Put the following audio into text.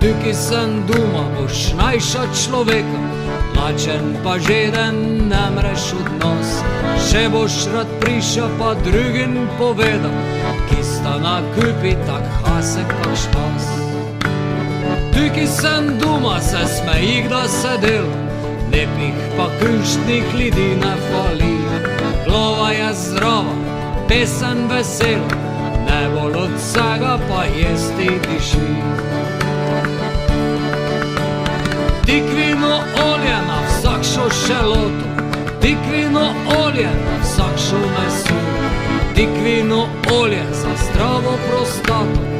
Ty, ki sem doma, boš najša človeka, lačen pa žeden, ne mreš odnos. Še boš rad prišel pa drugim povedal, ki sta na kupi tak hasek kak špas. Ty, ki sem doma, se smejih da sedel, lepih pa kunštnih ljudi ne fali. Glava je zdrava, pesen vesela, najbolj od vsega pa jesti diši. Tikvino olje na vsakšo šeloto, tikvino olje na vsakšo meso, tikvino olje za zdravo prostato,